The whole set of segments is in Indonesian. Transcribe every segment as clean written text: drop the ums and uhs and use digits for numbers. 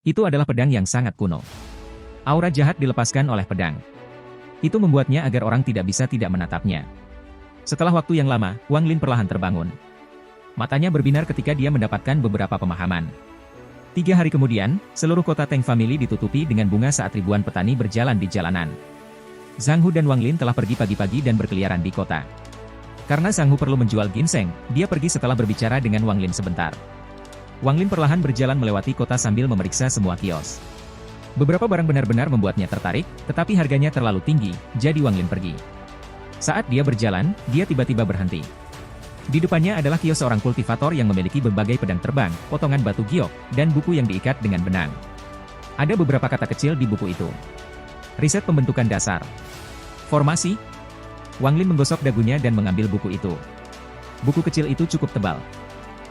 Itu adalah pedang yang sangat kuno. Aura jahat dilepaskan oleh pedang. Itu membuatnya agar orang tidak bisa tidak menatapnya. Setelah waktu yang lama, Wang Lin perlahan terbangun. Matanya berbinar ketika dia mendapatkan beberapa pemahaman. 3 hari kemudian, seluruh kota Teng Family ditutupi dengan bunga saat ribuan petani berjalan di jalanan. Zhang Hu dan Wang Lin telah pergi pagi-pagi dan berkeliaran di kota. Karena Zhang Hu perlu menjual ginseng, dia pergi setelah berbicara dengan Wang Lin sebentar. Wang Lin perlahan berjalan melewati kota sambil memeriksa semua kios. Beberapa barang benar-benar membuatnya tertarik, tetapi harganya terlalu tinggi, jadi Wang Lin pergi. Saat dia berjalan, dia tiba-tiba berhenti. Di depannya adalah kios seorang kultivator yang memiliki berbagai pedang terbang, potongan batu giok, dan buku yang diikat dengan benang. Ada beberapa kata kecil di buku itu. Riset pembentukan dasar. Formasi. Wang Lin menggosok dagunya dan mengambil buku itu. Buku kecil itu cukup tebal.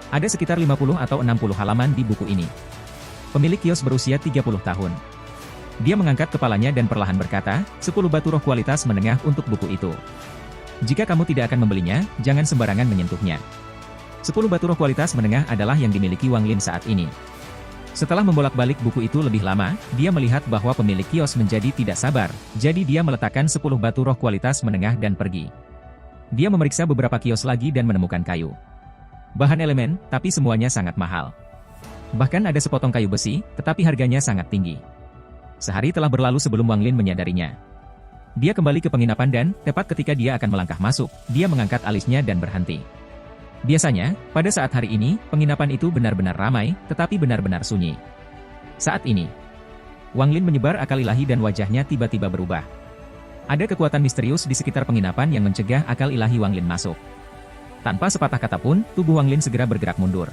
Ada sekitar 50 atau 60 halaman di buku ini. Pemilik kios berusia 30 tahun. Dia mengangkat kepalanya dan perlahan berkata, 10 batu roh kualitas menengah untuk buku itu. Jika kamu tidak akan membelinya, jangan sembarangan menyentuhnya. 10 batu roh kualitas menengah adalah yang dimiliki Wang Lin saat ini. Setelah membolak-balik buku itu lebih lama, dia melihat bahwa pemilik kios menjadi tidak sabar, jadi dia meletakkan 10 batu roh kualitas menengah dan pergi. Dia memeriksa beberapa kios lagi dan menemukan kayu. Bahan elemen, tapi semuanya sangat mahal. Bahkan ada sepotong kayu besi, tetapi harganya sangat tinggi. Sehari telah berlalu sebelum Wang Lin menyadarinya. Dia kembali ke penginapan dan, tepat ketika dia akan melangkah masuk, dia mengangkat alisnya dan berhenti. Biasanya, pada saat hari ini, penginapan itu benar-benar ramai, tetapi benar-benar sunyi. Saat ini, Wang Lin menyebar akal ilahi dan wajahnya tiba-tiba berubah. Ada kekuatan misterius di sekitar penginapan yang mencegah akal ilahi Wang Lin masuk. Tanpa sepatah kata pun, tubuh Wang Lin segera bergerak mundur.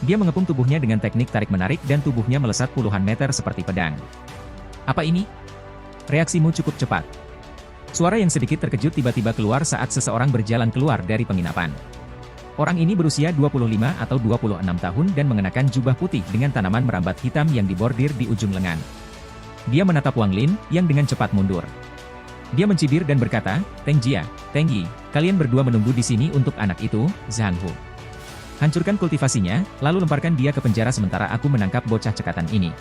Dia mengepung tubuhnya dengan teknik tarik-menarik dan tubuhnya melesat puluhan meter seperti pedang. Apa ini? Reaksimu cukup cepat. Suara yang sedikit terkejut tiba-tiba keluar saat seseorang berjalan keluar dari penginapan. Orang ini berusia 25 atau 26 tahun dan mengenakan jubah putih dengan tanaman merambat hitam yang dibordir di ujung lengan. Dia menatap Wang Lin, yang dengan cepat mundur. Dia mencibir dan berkata, Teng Jia, Teng Yi, kalian berdua menunggu di sini untuk anak itu, Zhang Hu. Hancurkan kultivasinya, lalu lemparkan dia ke penjara sementara aku menangkap bocah cekatan ini.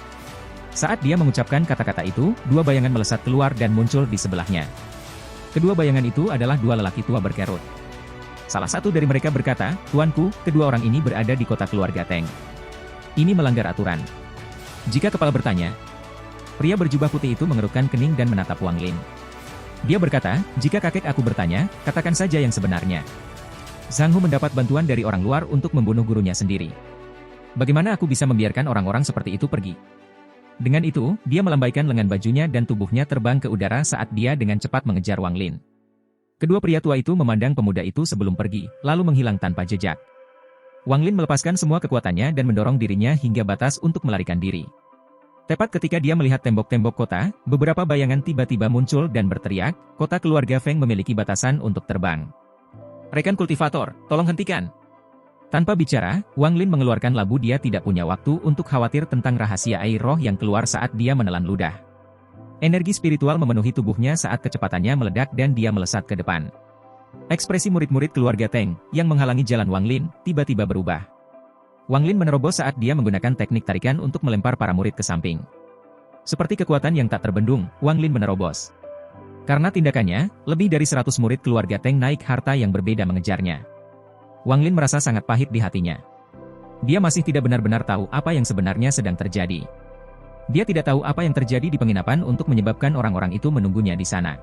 Saat dia mengucapkan kata-kata itu, 2 bayangan melesat keluar dan muncul di sebelahnya. Kedua bayangan itu adalah 2 lelaki tua berkerut. Salah satu dari mereka berkata, Tuanku, kedua orang ini berada di kota keluarga Teng. Ini melanggar aturan. Jika kepala bertanya, pria berjubah putih itu mengerutkan kening dan menatap Wang Lin. Dia berkata, jika kakek aku bertanya, katakan saja yang sebenarnya. Zhang Hu mendapat bantuan dari orang luar untuk membunuh gurunya sendiri. Bagaimana aku bisa membiarkan orang-orang seperti itu pergi? Dengan itu, dia melambaikan lengan bajunya dan tubuhnya terbang ke udara saat dia dengan cepat mengejar Wang Lin. Kedua pria tua itu memandang pemuda itu sebelum pergi, lalu menghilang tanpa jejak. Wang Lin melepaskan semua kekuatannya dan mendorong dirinya hingga batas untuk melarikan diri. Tepat ketika dia melihat tembok-tembok kota, beberapa bayangan tiba-tiba muncul dan berteriak, kota keluarga Feng memiliki batasan untuk terbang. Rekan kultivator, tolong hentikan. Tanpa bicara, Wang Lin mengeluarkan labu. Dia tidak punya waktu untuk khawatir tentang rahasia air roh yang keluar saat dia menelan ludah. Energi spiritual memenuhi tubuhnya saat kecepatannya meledak dan dia melesat ke depan. Ekspresi murid-murid keluarga Teng, yang menghalangi jalan Wang Lin, tiba-tiba berubah. Wang Lin menerobos saat dia menggunakan teknik tarikan untuk melempar para murid ke samping. Seperti kekuatan yang tak terbendung, Wang Lin menerobos. Karena tindakannya, lebih dari 100 murid keluarga Teng naik harta yang berbeda mengejarnya. Wang Lin merasa sangat pahit di hatinya. Dia masih tidak benar-benar tahu apa yang sebenarnya sedang terjadi. Dia tidak tahu apa yang terjadi di penginapan untuk menyebabkan orang-orang itu menunggunya di sana.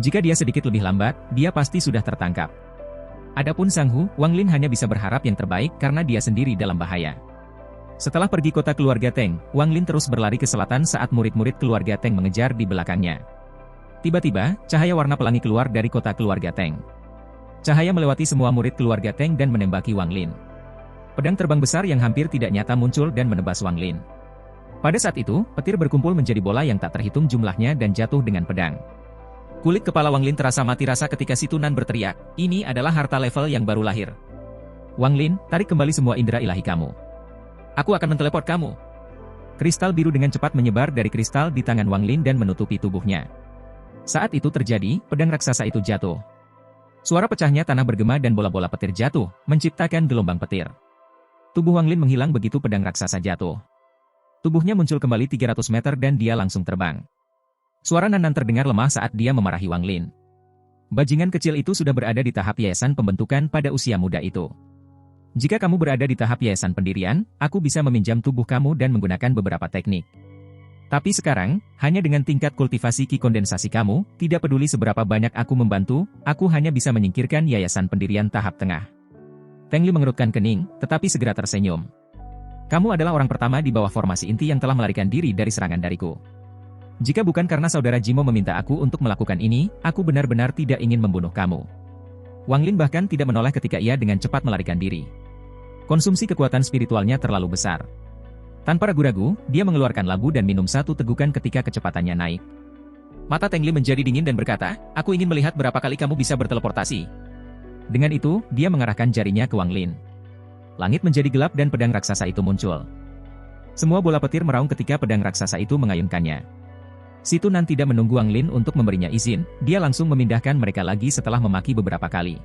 Jika dia sedikit lebih lambat, dia pasti sudah tertangkap. Adapun Zhang Hu, Wang Lin hanya bisa berharap yang terbaik karena dia sendiri dalam bahaya. Setelah pergi kota keluarga Teng, Wang Lin terus berlari ke selatan saat murid-murid keluarga Teng mengejar di belakangnya. Tiba-tiba, cahaya warna pelangi keluar dari kota keluarga Teng. Cahaya melewati semua murid keluarga Teng dan menembaki Wang Lin. Pedang terbang besar yang hampir tidak nyata muncul dan menebas Wang Lin. Pada saat itu, petir berkumpul menjadi bola yang tak terhitung jumlahnya dan jatuh dengan pedang. Kulit kepala Wang Lin terasa mati rasa ketika si Tunan berteriak, ini adalah harta level yang baru lahir. Wang Lin, tarik kembali semua indera ilahi kamu. Aku akan menteleport kamu. Kristal biru dengan cepat menyebar dari kristal di tangan Wang Lin dan menutupi tubuhnya. Saat itu terjadi, pedang raksasa itu jatuh. Suara pecahnya tanah bergema dan bola-bola petir jatuh, menciptakan gelombang petir. Tubuh Wang Lin menghilang begitu pedang raksasa jatuh. Tubuhnya muncul kembali 300 meter dan dia langsung terbang. Suara Nan Nan terdengar lemah saat dia memarahi Wang Lin. Bajingan kecil itu sudah berada di tahap yayasan pembentukan pada usia muda itu. Jika kamu berada di tahap yayasan pendirian, aku bisa meminjam tubuh kamu dan menggunakan beberapa teknik. Tapi sekarang, hanya dengan tingkat kultivasi ki kondensasi kamu, tidak peduli seberapa banyak aku membantu, aku hanya bisa menyingkirkan yayasan pendirian tahap tengah. Teng Li mengerutkan kening, tetapi segera tersenyum. Kamu adalah orang pertama di bawah formasi inti yang telah melarikan diri dari serangan dariku. Jika bukan karena saudara Jimo meminta aku untuk melakukan ini, aku benar-benar tidak ingin membunuh kamu. Wang Lin bahkan tidak menoleh ketika ia dengan cepat melarikan diri. Konsumsi kekuatan spiritualnya terlalu besar. Tanpa ragu-ragu, dia mengeluarkan labu dan minum satu tegukan ketika kecepatannya naik. Mata Teng Li menjadi dingin dan berkata, aku ingin melihat berapa kali kamu bisa berteleportasi. Dengan itu, dia mengarahkan jarinya ke Wang Lin. Langit menjadi gelap dan pedang raksasa itu muncul. Semua bola petir meraung ketika pedang raksasa itu mengayunkannya. Si Tunan tidak menunggu Wang Lin untuk memberinya izin, dia langsung memindahkan mereka lagi setelah memaki beberapa kali.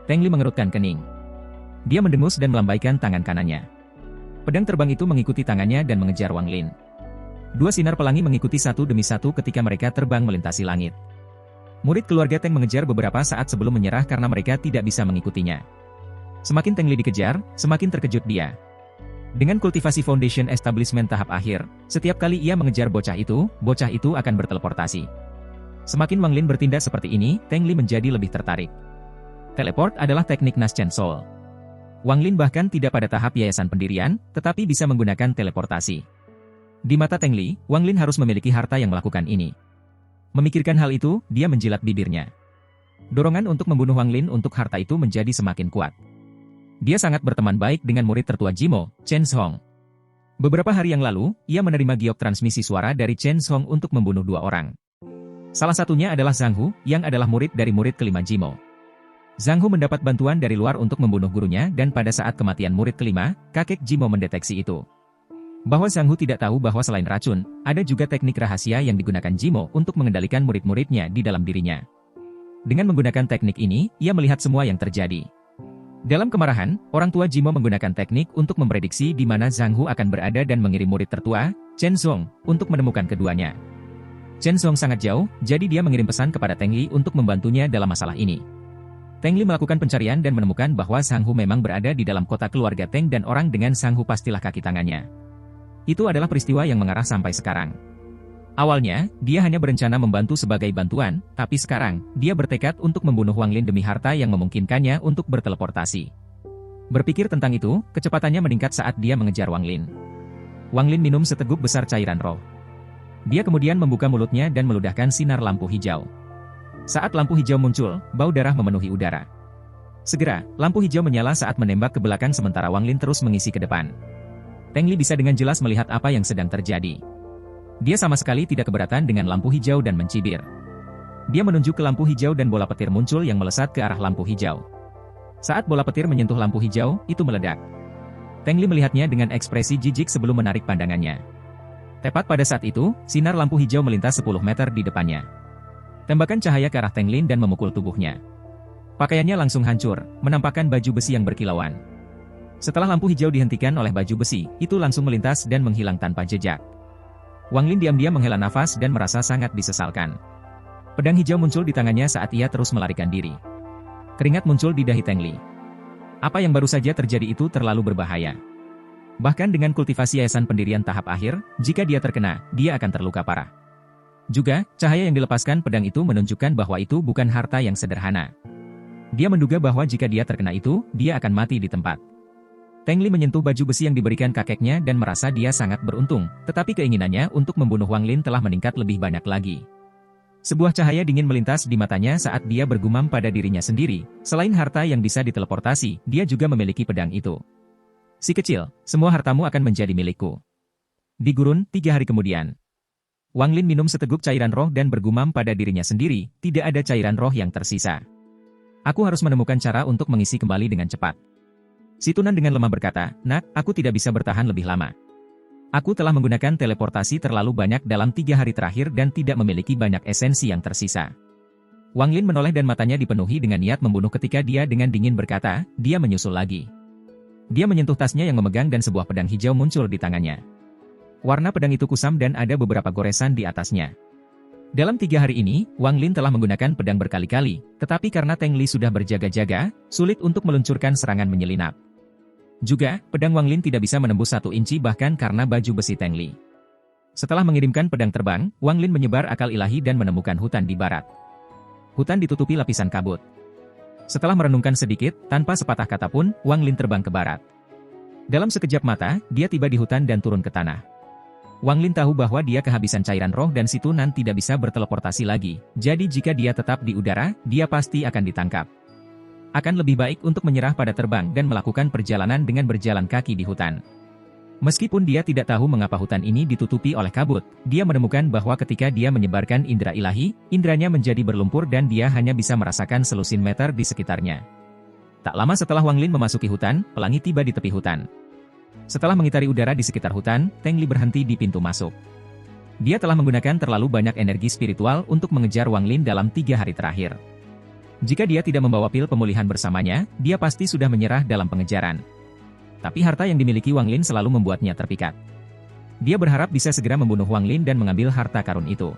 Teng Li mengerutkan kening. Dia mendengus dan melambaikan tangan kanannya. Pedang terbang itu mengikuti tangannya dan mengejar Wang Lin. Dua sinar pelangi mengikuti satu demi satu ketika mereka terbang melintasi langit. Murid keluarga Teng mengejar beberapa saat sebelum menyerah karena mereka tidak bisa mengikutinya. Semakin Teng Li dikejar, semakin terkejut dia. Dengan kultivasi Foundation Establishment tahap akhir, setiap kali ia mengejar bocah itu akan berteleportasi. Semakin Wang Lin bertindak seperti ini, Teng Li menjadi lebih tertarik. Teleport adalah teknik Nascent Soul. Wang Lin bahkan tidak pada tahap yayasan pendirian, tetapi bisa menggunakan teleportasi. Di mata Teng Li, Wang Lin harus memiliki harta yang melakukan ini. Memikirkan hal itu, dia menjilat bibirnya. Dorongan untuk membunuh Wang Lin untuk harta itu menjadi semakin kuat. Dia sangat berteman baik dengan murid tertua Jimo, Chen Zhong. Beberapa hari yang lalu, ia menerima giok transmisi suara dari Chen Zhong untuk membunuh dua orang. Salah satunya adalah Zhang Hu, yang adalah murid dari murid kelima Jimo. Zhang Hu mendapat bantuan dari luar untuk membunuh gurunya dan pada saat kematian murid kelima, kakek Jimo mendeteksi itu. Bahwa Zhang Hu tidak tahu bahwa selain racun, ada juga teknik rahasia yang digunakan Jimo untuk mengendalikan murid-muridnya di dalam dirinya. Dengan menggunakan teknik ini, ia melihat semua yang terjadi. Dalam kemarahan, orang tua Jimo menggunakan teknik untuk memprediksi di mana Zhang Hu akan berada dan mengirim murid tertua, Chen Zhong, untuk menemukan keduanya. Chen Zhong sangat jauh, jadi dia mengirim pesan kepada Teng Li untuk membantunya dalam masalah ini. Teng Li melakukan pencarian dan menemukan bahwa Zhang Hu memang berada di dalam kota keluarga Teng dan orang dengan Zhang Hu pastilah kaki tangannya. Itu adalah peristiwa yang mengarah sampai sekarang. Awalnya, dia hanya berencana membantu sebagai bantuan, tapi sekarang, dia bertekad untuk membunuh Wang Lin demi harta yang memungkinkannya untuk berteleportasi. Berpikir tentang itu, kecepatannya meningkat saat dia mengejar Wang Lin. Wang Lin minum seteguk besar cairan roh. Dia kemudian membuka mulutnya dan meludahkan sinar lampu hijau. Saat lampu hijau muncul, bau darah memenuhi udara. Segera, lampu hijau menyala saat menembak ke belakang sementara Wang Lin terus mengisi ke depan. Teng Li bisa dengan jelas melihat apa yang sedang terjadi. Dia sama sekali tidak keberatan dengan lampu hijau dan mencibir. Dia menunjuk ke lampu hijau dan bola petir muncul yang melesat ke arah lampu hijau. Saat bola petir menyentuh lampu hijau, itu meledak. Teng Li melihatnya dengan ekspresi jijik sebelum menarik pandangannya. Tepat pada saat itu, sinar lampu hijau melintas 10 meter di depannya. Tembakan cahaya ke arah Teng Lin dan memukul tubuhnya. Pakaiannya langsung hancur, menampakkan baju besi yang berkilauan. Setelah lampu hijau dihentikan oleh baju besi, itu langsung melintas dan menghilang tanpa jejak. Wang Lin diam-diam menghela nafas dan merasa sangat disesalkan. Pedang hijau muncul di tangannya saat ia terus melarikan diri. Keringat muncul di dahi Teng Li. Apa yang baru saja terjadi itu terlalu berbahaya. Bahkan dengan kultivasi yayasan pendirian tahap akhir, jika dia terkena, dia akan terluka parah. Juga, cahaya yang dilepaskan pedang itu menunjukkan bahwa itu bukan harta yang sederhana. Dia menduga bahwa jika dia terkena itu, dia akan mati di tempat. Teng Li menyentuh baju besi yang diberikan kakeknya dan merasa dia sangat beruntung, tetapi keinginannya untuk membunuh Wang Lin telah meningkat lebih banyak lagi. Sebuah cahaya dingin melintas di matanya saat dia bergumam pada dirinya sendiri, selain harta yang bisa diteleportasi, dia juga memiliki pedang itu. Si kecil, semua hartamu akan menjadi milikku. Di gurun, 3 hari kemudian. Wang Lin minum seteguk cairan roh dan bergumam pada dirinya sendiri, tidak ada cairan roh yang tersisa. Aku harus menemukan cara untuk mengisi kembali dengan cepat. Si Tunan dengan lemah berkata, "Nak, aku tidak bisa bertahan lebih lama. Aku telah menggunakan teleportasi terlalu banyak dalam 3 hari terakhir dan tidak memiliki banyak esensi yang tersisa." Wang Lin menoleh dan matanya dipenuhi dengan niat membunuh ketika dia dengan dingin berkata, dia menyusul lagi. Dia menyentuh tasnya yang memegang dan sebuah pedang hijau muncul di tangannya. Warna pedang itu kusam dan ada beberapa goresan di atasnya. Dalam 3 hari ini, Wang Lin telah menggunakan pedang berkali-kali, tetapi karena Teng Li sudah berjaga-jaga, sulit untuk meluncurkan serangan menyelinap. Juga, pedang Wang Lin tidak bisa menembus 1 inci bahkan karena baju besi Teng Li. Setelah mengirimkan pedang terbang, Wang Lin menyebar akal ilahi dan menemukan hutan di barat. Hutan ditutupi lapisan kabut. Setelah merenungkan sedikit, tanpa sepatah kata pun, Wang Lin terbang ke barat. Dalam sekejap mata, dia tiba di hutan dan turun ke tanah. Wang Lin tahu bahwa dia kehabisan cairan roh dan si Tunan tidak bisa berteleportasi lagi, jadi jika dia tetap di udara, dia pasti akan ditangkap. Akan lebih baik untuk menyerah pada terbang dan melakukan perjalanan dengan berjalan kaki di hutan. Meskipun dia tidak tahu mengapa hutan ini ditutupi oleh kabut, dia menemukan bahwa ketika dia menyebarkan indera ilahi, indranya menjadi berlumpur dan dia hanya bisa merasakan selusin meter di sekitarnya. Tak lama setelah Wang Lin memasuki hutan, pelangi tiba di tepi hutan. Setelah mengitari udara di sekitar hutan, Teng Li berhenti di pintu masuk. Dia telah menggunakan terlalu banyak energi spiritual untuk mengejar Wang Lin dalam 3 hari terakhir. Jika dia tidak membawa pil pemulihan bersamanya, dia pasti sudah menyerah dalam pengejaran. Tapi harta yang dimiliki Wang Lin selalu membuatnya terpikat. Dia berharap bisa segera membunuh Wang Lin dan mengambil harta karun itu.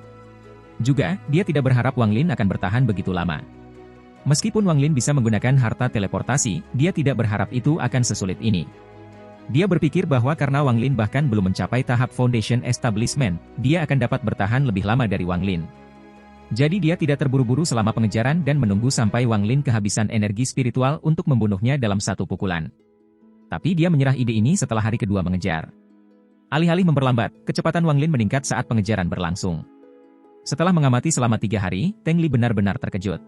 Juga, dia tidak berharap Wang Lin akan bertahan begitu lama. Meskipun Wang Lin bisa menggunakan harta teleportasi, dia tidak berharap itu akan sesulit ini. Dia berpikir bahwa karena Wang Lin bahkan belum mencapai tahap Foundation Establishment, dia akan dapat bertahan lebih lama dari Wang Lin. Jadi dia tidak terburu-buru selama pengejaran dan menunggu sampai Wang Lin kehabisan energi spiritual untuk membunuhnya dalam 1 pukulan. Tapi dia menyerah ide ini setelah hari kedua mengejar. Alih-alih memperlambat, kecepatan Wang Lin meningkat saat pengejaran berlangsung. Setelah mengamati selama 3 hari, Teng Li benar-benar terkejut.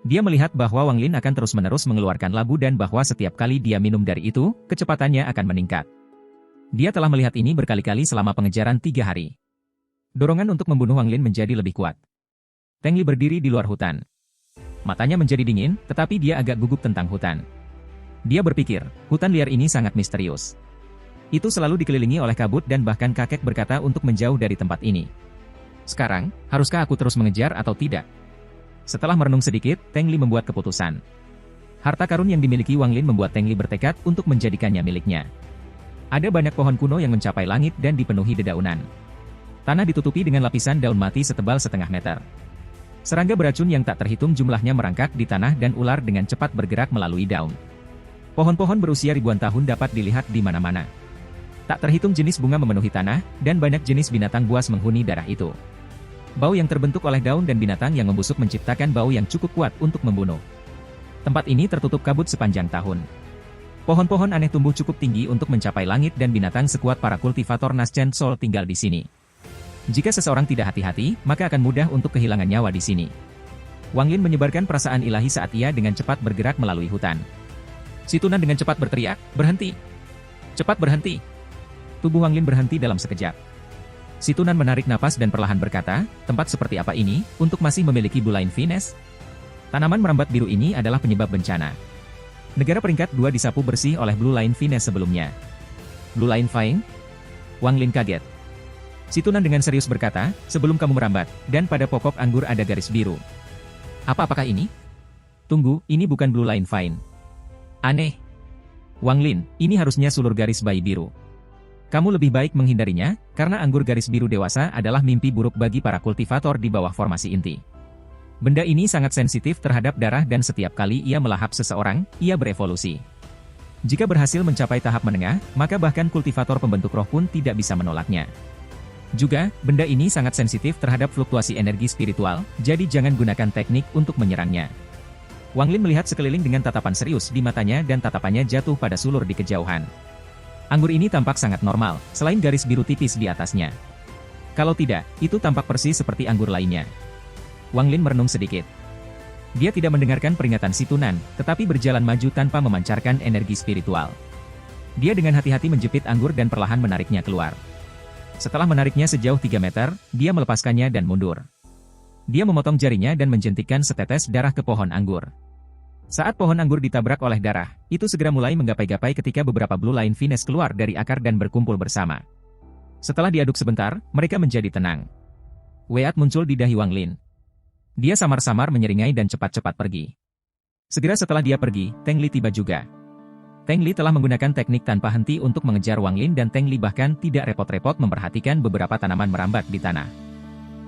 Dia melihat bahwa Wang Lin akan terus-menerus mengeluarkan labu dan bahwa setiap kali dia minum dari itu, kecepatannya akan meningkat. Dia telah melihat ini berkali-kali selama pengejaran 3 hari. Dorongan untuk membunuh Wang Lin menjadi lebih kuat. Teng Li berdiri di luar hutan. Matanya menjadi dingin, tetapi dia agak gugup tentang hutan. Dia berpikir, hutan liar ini sangat misterius. Itu selalu dikelilingi oleh kabut dan bahkan kakek berkata untuk menjauh dari tempat ini. Sekarang, haruskah aku terus mengejar atau tidak? Setelah merenung sedikit, Teng Li membuat keputusan. Harta karun yang dimiliki Wang Lin membuat Teng Li bertekad untuk menjadikannya miliknya. Ada banyak pohon kuno yang mencapai langit dan dipenuhi dedaunan. Tanah ditutupi dengan lapisan daun mati setebal setengah meter. Serangga beracun yang tak terhitung jumlahnya merangkak di tanah dan ular dengan cepat bergerak melalui daun. Pohon-pohon berusia ribuan tahun dapat dilihat di mana-mana. Tak terhitung jenis bunga memenuhi tanah, dan banyak jenis binatang buas menghuni daerah itu. Bau yang terbentuk oleh daun dan binatang yang membusuk menciptakan bau yang cukup kuat untuk membunuh. Tempat ini tertutup kabut sepanjang tahun. Pohon-pohon aneh tumbuh cukup tinggi untuk mencapai langit dan binatang sekuat para kultivator Nascent Soul tinggal di sini. Jika seseorang tidak hati-hati, maka akan mudah untuk kehilangan nyawa di sini. Wang Lin menyebarkan perasaan ilahi saat ia dengan cepat bergerak melalui hutan. Si Tunan dengan cepat berteriak, "Berhenti! Cepat berhenti!" Tubuh Wang Lin berhenti dalam sekejap. Si Tunan menarik napas dan perlahan berkata, "Tempat seperti apa ini, untuk masih memiliki Blue Line Finesse? Tanaman merambat biru ini adalah penyebab bencana. Negara peringkat 2 disapu bersih oleh Blue Line Finesse sebelumnya." "Blue Line Fine?" Wang Lin kaget. Si Tunan dengan serius berkata, "Sebelum kamu merambat, dan pada pokok anggur ada garis biru." Apakah ini? Tunggu, ini bukan Blue Line Fine. Aneh. Wang Lin, ini harusnya sulur garis bayi biru. Kamu lebih baik menghindarinya, karena anggur garis biru dewasa adalah mimpi buruk bagi para kultivator di bawah formasi inti. Benda ini sangat sensitif terhadap darah dan setiap kali ia melahap seseorang, ia berevolusi. Jika berhasil mencapai tahap menengah, maka bahkan kultivator pembentuk roh pun tidak bisa menolaknya. Juga, benda ini sangat sensitif terhadap fluktuasi energi spiritual, jadi jangan gunakan teknik untuk menyerangnya. Wang Lin melihat sekeliling dengan tatapan serius di matanya dan tatapannya jatuh pada sulur di kejauhan. Anggur ini tampak sangat normal, selain garis biru tipis di atasnya. Kalau tidak, itu tampak persis seperti anggur lainnya. Wang Lin merenung sedikit. Dia tidak mendengarkan peringatan si Tunan, tetapi berjalan maju tanpa memancarkan energi spiritual. Dia dengan hati-hati menjepit anggur dan perlahan menariknya keluar. Setelah menariknya sejauh 3 meter, dia melepaskannya dan mundur. Dia memotong jarinya dan menjentikkan setetes darah ke pohon anggur. Saat pohon anggur ditabrak oleh darah, itu segera mulai menggapai-gapai ketika beberapa Blue Line Finesse keluar dari akar dan berkumpul bersama. Setelah diaduk sebentar, mereka menjadi tenang. Weat muncul di dahi Wang Lin. Dia samar-samar menyeringai dan cepat-cepat pergi. Segera setelah dia pergi, Teng Li tiba juga. Teng Li telah menggunakan teknik tanpa henti untuk mengejar Wang Lin dan Teng Li bahkan tidak repot-repot memperhatikan beberapa tanaman merambat di tanah.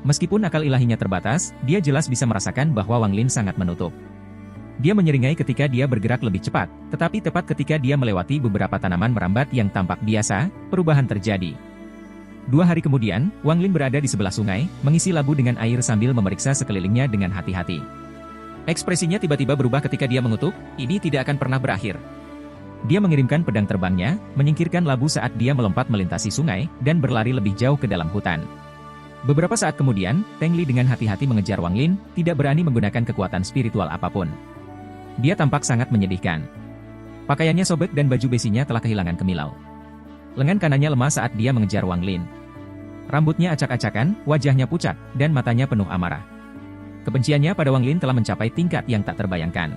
Meskipun akal ilahinya terbatas, dia jelas bisa merasakan bahwa Wang Lin sangat menutup. Dia menyeringai ketika dia bergerak lebih cepat, tetapi tepat ketika dia melewati beberapa tanaman merambat yang tampak biasa, perubahan terjadi. 2 hari kemudian, Wang Lin berada di sebelah sungai, mengisi labu dengan air sambil memeriksa sekelilingnya dengan hati-hati. Ekspresinya tiba-tiba berubah ketika dia mengutuk, ini tidak akan pernah berakhir. Dia mengirimkan pedang terbangnya, menyingkirkan labu saat dia melompat melintasi sungai, dan berlari lebih jauh ke dalam hutan. Beberapa saat kemudian, Teng Li dengan hati-hati mengejar Wang Lin, tidak berani menggunakan kekuatan spiritual apapun. Dia tampak sangat menyedihkan. Pakaiannya sobek dan baju besinya telah kehilangan kemilau. Lengan kanannya lemah saat dia mengejar Wang Lin. Rambutnya acak-acakan, wajahnya pucat, dan matanya penuh amarah. Kebenciannya pada Wang Lin telah mencapai tingkat yang tak terbayangkan.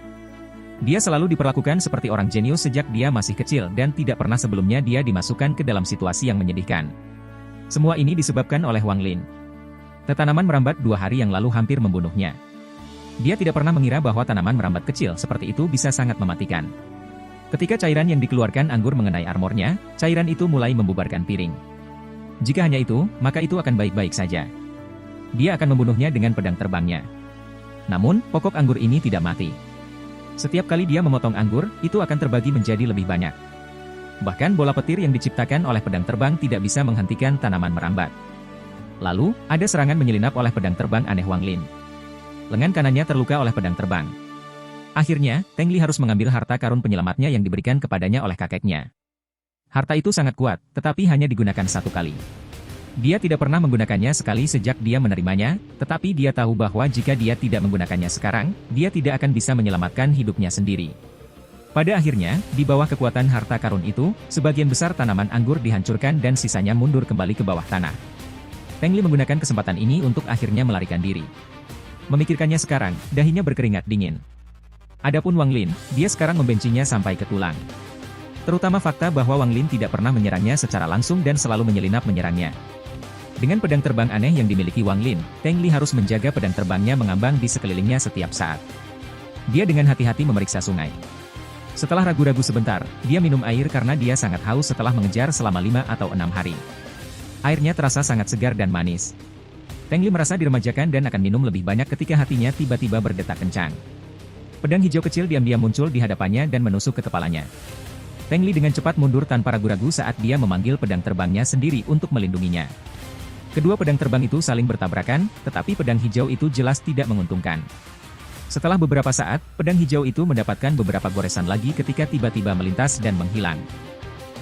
Dia selalu diperlakukan seperti orang jenius sejak dia masih kecil dan tidak pernah sebelumnya dia dimasukkan ke dalam situasi yang menyedihkan. Semua ini disebabkan oleh Wang Lin. Tanaman merambat 2 hari yang lalu hampir membunuhnya. Dia tidak pernah mengira bahwa tanaman merambat kecil seperti itu bisa sangat mematikan. Ketika cairan yang dikeluarkan anggur mengenai armornya, cairan itu mulai membubarkan piring. Jika hanya itu, maka itu akan baik-baik saja. Dia akan membunuhnya dengan pedang terbangnya. Namun, pokok anggur ini tidak mati. Setiap kali dia memotong anggur, itu akan terbagi menjadi lebih banyak. Bahkan bola petir yang diciptakan oleh pedang terbang tidak bisa menghentikan tanaman merambat. Lalu, ada serangan menyelinap oleh pedang terbang aneh Wang Lin. Lengan kanannya terluka oleh pedang terbang. Akhirnya, Teng Li harus mengambil harta karun penyelamatnya yang diberikan kepadanya oleh kakeknya. Harta itu sangat kuat, tetapi hanya digunakan 1 kali. Dia tidak pernah menggunakannya sekali sejak dia menerimanya, tetapi dia tahu bahwa jika dia tidak menggunakannya sekarang, dia tidak akan bisa menyelamatkan hidupnya sendiri. Pada akhirnya, di bawah kekuatan harta karun itu, sebagian besar tanaman anggur dihancurkan dan sisanya mundur kembali ke bawah tanah. Teng Li menggunakan kesempatan ini untuk akhirnya melarikan diri. Memikirkannya sekarang, dahinya berkeringat dingin. Adapun Wang Lin, dia sekarang membencinya sampai ke tulang. Terutama fakta bahwa Wang Lin tidak pernah menyerangnya secara langsung dan selalu menyelinap menyerangnya. Dengan pedang terbang aneh yang dimiliki Wang Lin, Teng Li harus menjaga pedang terbangnya mengambang di sekelilingnya setiap saat. Dia dengan hati-hati memeriksa sungai. Setelah ragu-ragu sebentar, dia minum air karena dia sangat haus setelah mengejar selama 5 atau 6 hari. Airnya terasa sangat segar dan manis. Teng Li merasa diremajakan dan akan minum lebih banyak ketika hatinya tiba-tiba berdetak kencang. Pedang hijau kecil diam-diam muncul di hadapannya dan menusuk ke kepalanya. Teng Li dengan cepat mundur tanpa ragu-ragu saat dia memanggil pedang terbangnya sendiri untuk melindunginya. Kedua pedang terbang itu saling bertabrakan, tetapi pedang hijau itu jelas tidak menguntungkan. Setelah beberapa saat, pedang hijau itu mendapatkan beberapa goresan lagi ketika tiba-tiba melintas dan menghilang.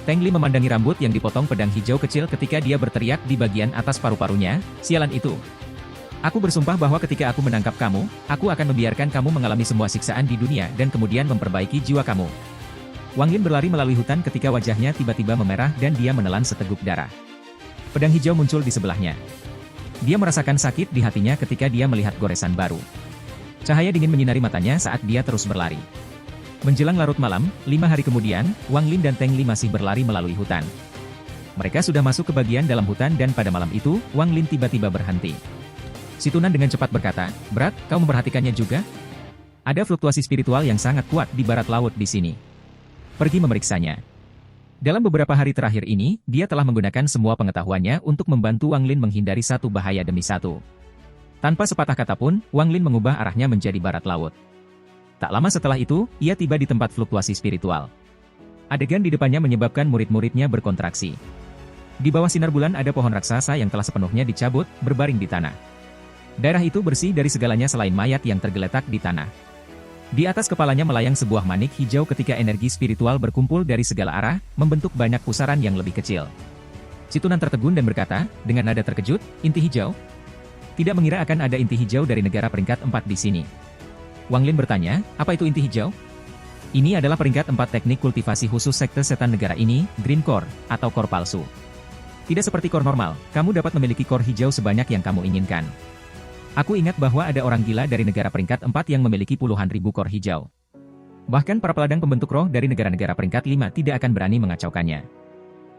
Teng Li memandangi rambut yang dipotong pedang hijau kecil ketika dia berteriak di bagian atas paru-parunya, "Sialan itu! Aku bersumpah bahwa ketika aku menangkap kamu, aku akan membiarkan kamu mengalami semua siksaan di dunia dan kemudian memperbaiki jiwa kamu." Wang Lin berlari melalui hutan ketika wajahnya tiba-tiba memerah dan dia menelan seteguk darah. Pedang hijau muncul di sebelahnya. Dia merasakan sakit di hatinya ketika dia melihat goresan baru. Cahaya dingin menyinari matanya saat dia terus berlari. Menjelang larut malam, 5 hari kemudian, Wang Lin dan Teng Li masih berlari melalui hutan. Mereka sudah masuk ke bagian dalam hutan dan pada malam itu, Wang Lin tiba-tiba berhenti. Si Tunan dengan cepat berkata, "Berat, kau memperhatikannya juga? Ada fluktuasi spiritual yang sangat kuat di barat laut di sini. Pergi memeriksanya." Dalam beberapa hari terakhir ini, dia telah menggunakan semua pengetahuannya untuk membantu Wang Lin menghindari satu bahaya demi satu. Tanpa sepatah kata pun, Wang Lin mengubah arahnya menjadi barat laut. Tak lama setelah itu, ia tiba di tempat fluktuasi spiritual. Adegan di depannya menyebabkan murid-muridnya berkontraksi. Di bawah sinar bulan ada pohon raksasa yang telah sepenuhnya dicabut, berbaring di tanah. Daerah itu bersih dari segalanya selain mayat yang tergeletak di tanah. Di atas kepalanya melayang sebuah manik hijau ketika energi spiritual berkumpul dari segala arah, membentuk banyak pusaran yang lebih kecil. Si Tunan tertegun dan berkata, dengan nada terkejut, "Inti hijau? Tidak mengira akan ada inti hijau dari negara peringkat 4 di sini." Wang Lin bertanya, "Apa itu inti hijau?" Ini adalah peringkat 4 teknik kultivasi khusus sekte setan negara ini, Green Core, atau core palsu. Tidak seperti core normal, kamu dapat memiliki core hijau sebanyak yang kamu inginkan. Aku ingat bahwa ada orang gila dari negara peringkat 4 yang memiliki puluhan ribu core hijau. Bahkan para peladang pembentuk roh dari negara-negara peringkat 5 tidak akan berani mengacaukannya.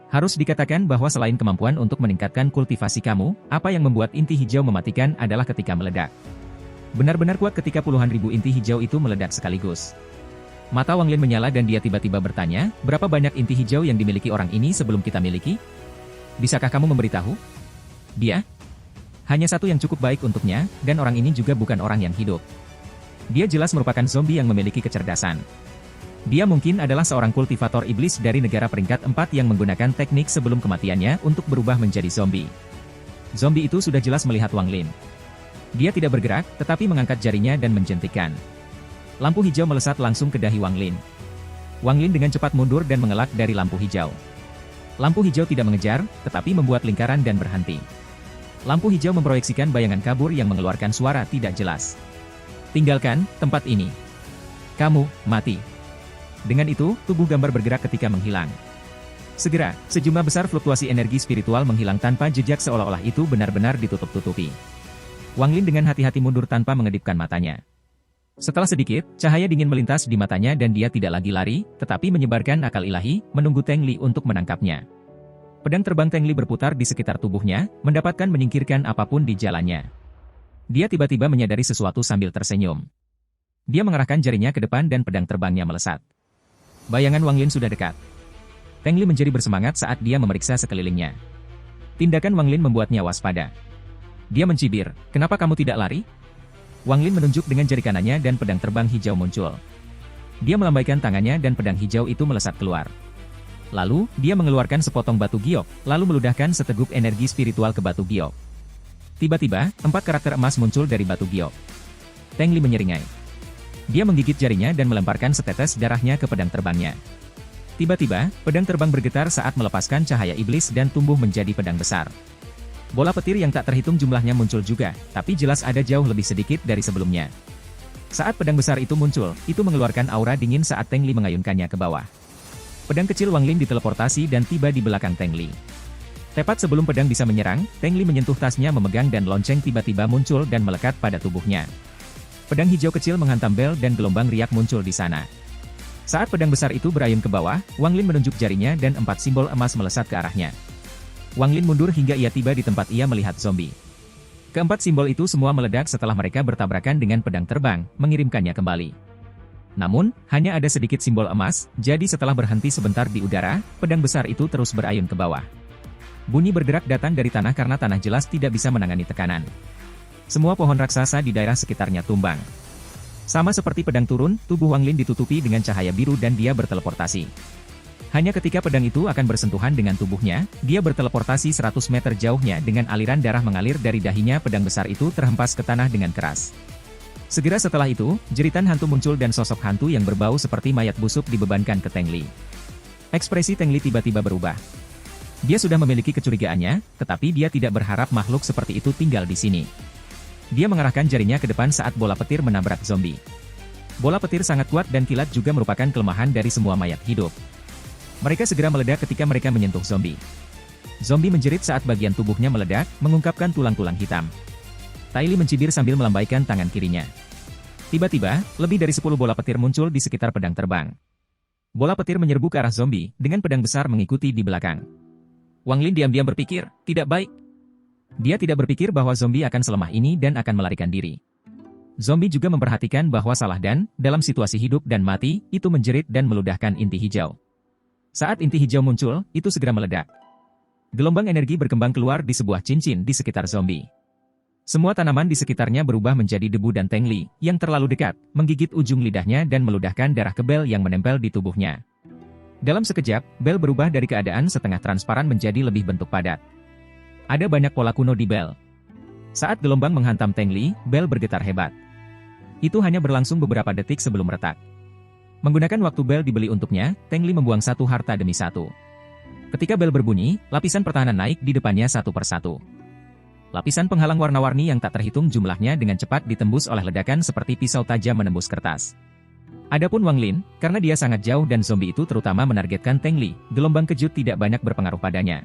Harus dikatakan bahwa selain kemampuan untuk meningkatkan kultivasi kamu, apa yang membuat inti hijau mematikan adalah ketika meledak. Benar-benar kuat ketika puluhan ribu inti hijau itu meledak sekaligus. Mata Wang Lin menyala dan dia tiba-tiba bertanya, berapa banyak inti hijau yang dimiliki orang ini sebelum kita miliki? Bisakah kamu memberitahu? Dia? Hanya satu yang cukup baik untuknya, dan orang ini juga bukan orang yang hidup. Dia jelas merupakan zombie yang memiliki kecerdasan. Dia mungkin adalah seorang kultivator iblis dari negara peringkat 4 yang menggunakan teknik sebelum kematiannya untuk berubah menjadi zombie. Zombie itu sudah jelas melihat Wang Lin. Dia tidak bergerak, tetapi mengangkat jarinya dan menjentikkan. Lampu hijau melesat langsung ke dahi Wang Lin. Wang Lin dengan cepat mundur dan mengelak dari lampu hijau. Lampu hijau tidak mengejar, tetapi membuat lingkaran dan berhenti. Lampu hijau memproyeksikan bayangan kabur yang mengeluarkan suara tidak jelas. Tinggalkan tempat ini. Kamu mati. Dengan itu, tubuh gambar bergerak ketika menghilang. Segera, sejumlah besar fluktuasi energi spiritual menghilang tanpa jejak seolah-olah itu benar-benar ditutup-tutupi. Wang Lin dengan hati-hati mundur tanpa mengedipkan matanya. Setelah sedikit, cahaya dingin melintas di matanya dan dia tidak lagi lari, tetapi menyebarkan akal ilahi, menunggu Teng Li untuk menangkapnya. Pedang terbang Teng Li berputar di sekitar tubuhnya, mendapatkan menyingkirkan apapun di jalannya. Dia tiba-tiba menyadari sesuatu sambil tersenyum. Dia mengarahkan jarinya ke depan dan pedang terbangnya melesat. Bayangan Wang Lin sudah dekat. Teng Li menjadi bersemangat saat dia memeriksa sekelilingnya. Tindakan Wang Lin membuatnya waspada. Dia mencibir, "Kenapa kamu tidak lari?" Wang Lin menunjuk dengan jari kanannya dan pedang terbang hijau muncul. Dia melambaikan tangannya dan pedang hijau itu melesat keluar. Lalu, dia mengeluarkan sepotong batu giok, lalu meludahkan seteguk energi spiritual ke batu giok. Tiba-tiba, 4 karakter emas muncul dari batu giok. Teng Li menyeringai. Dia menggigit jarinya dan melemparkan setetes darahnya ke pedang terbangnya. Tiba-tiba, pedang terbang bergetar saat melepaskan cahaya iblis dan tumbuh menjadi pedang besar. Bola petir yang tak terhitung jumlahnya muncul juga, tapi jelas ada jauh lebih sedikit dari sebelumnya. Saat pedang besar itu muncul, itu mengeluarkan aura dingin saat Teng Li mengayunkannya ke bawah. Pedang kecil Wang Lin diteleportasi dan tiba di belakang Teng Li. Tepat sebelum pedang bisa menyerang, Teng Li menyentuh tasnya memegang dan lonceng tiba-tiba muncul dan melekat pada tubuhnya. Pedang hijau kecil menghantam bel dan gelombang riak muncul di sana. Saat pedang besar itu berayun ke bawah, Wang Lin menunjuk jarinya dan 4 simbol emas melesat ke arahnya. Wang Lin mundur hingga ia tiba di tempat ia melihat zombie. Keempat simbol itu semua meledak setelah mereka bertabrakan dengan pedang terbang, mengirimkannya kembali. Namun, hanya ada sedikit simbol emas, jadi setelah berhenti sebentar di udara, pedang besar itu terus berayun ke bawah. Bunyi bergerak datang dari tanah karena tanah jelas tidak bisa menangani tekanan. Semua pohon raksasa di daerah sekitarnya tumbang. Sama seperti pedang turun, tubuh Wang Lin ditutupi dengan cahaya biru dan dia berteleportasi. Hanya ketika pedang itu akan bersentuhan dengan tubuhnya, dia berteleportasi 100 meter jauhnya dengan aliran darah mengalir dari dahinya. Pedang besar itu terhempas ke tanah dengan keras. Segera setelah itu, jeritan hantu muncul dan sosok hantu yang berbau seperti mayat busuk dibebankan ke Teng Li. Ekspresi Teng Li tiba-tiba berubah. Dia sudah memiliki kecurigaannya, tetapi dia tidak berharap makhluk seperti itu tinggal di sini. Dia mengarahkan jarinya ke depan saat bola petir menabrak zombie. Bola petir sangat kuat dan kilat juga merupakan kelemahan dari semua mayat hidup. Mereka segera meledak ketika mereka menyentuh zombie. Zombie menjerit saat bagian tubuhnya meledak, mengungkapkan tulang-tulang hitam. Tai Li mencibir sambil melambaikan tangan kirinya. Tiba-tiba, lebih dari 10 bola petir muncul di sekitar pedang terbang. Bola petir menyerbu ke arah zombie, dengan pedang besar mengikuti di belakang. Wang Lin diam-diam berpikir, tidak baik. Dia tidak berpikir bahwa zombie akan selemah ini dan akan melarikan diri. Zombie juga memperhatikan bahwa salah dan, dalam situasi hidup dan mati, itu menjerit dan meludahkan inti hijau. Saat inti hijau muncul, itu segera meledak. Gelombang energi berkembang keluar di sebuah cincin di sekitar zombie. Semua tanaman di sekitarnya berubah menjadi debu dan Teng Li, yang terlalu dekat, menggigit ujung lidahnya dan meludahkan darah ke bel yang menempel di tubuhnya. Dalam sekejap, bel berubah dari keadaan setengah transparan menjadi lebih bentuk padat. Ada banyak pola kuno di bel. Saat gelombang menghantam Teng Li, bel bergetar hebat. Itu hanya berlangsung beberapa detik sebelum retak. Menggunakan waktu bel dibeli untuknya, Teng Li membuang satu harta demi satu. Ketika bel berbunyi, lapisan pertahanan naik di depannya satu persatu. Lapisan penghalang warna-warni yang tak terhitung jumlahnya dengan cepat ditembus oleh ledakan seperti pisau tajam menembus kertas. Adapun Wang Lin, karena dia sangat jauh dan zombie itu terutama menargetkan Teng Li, gelombang kejut tidak banyak berpengaruh padanya.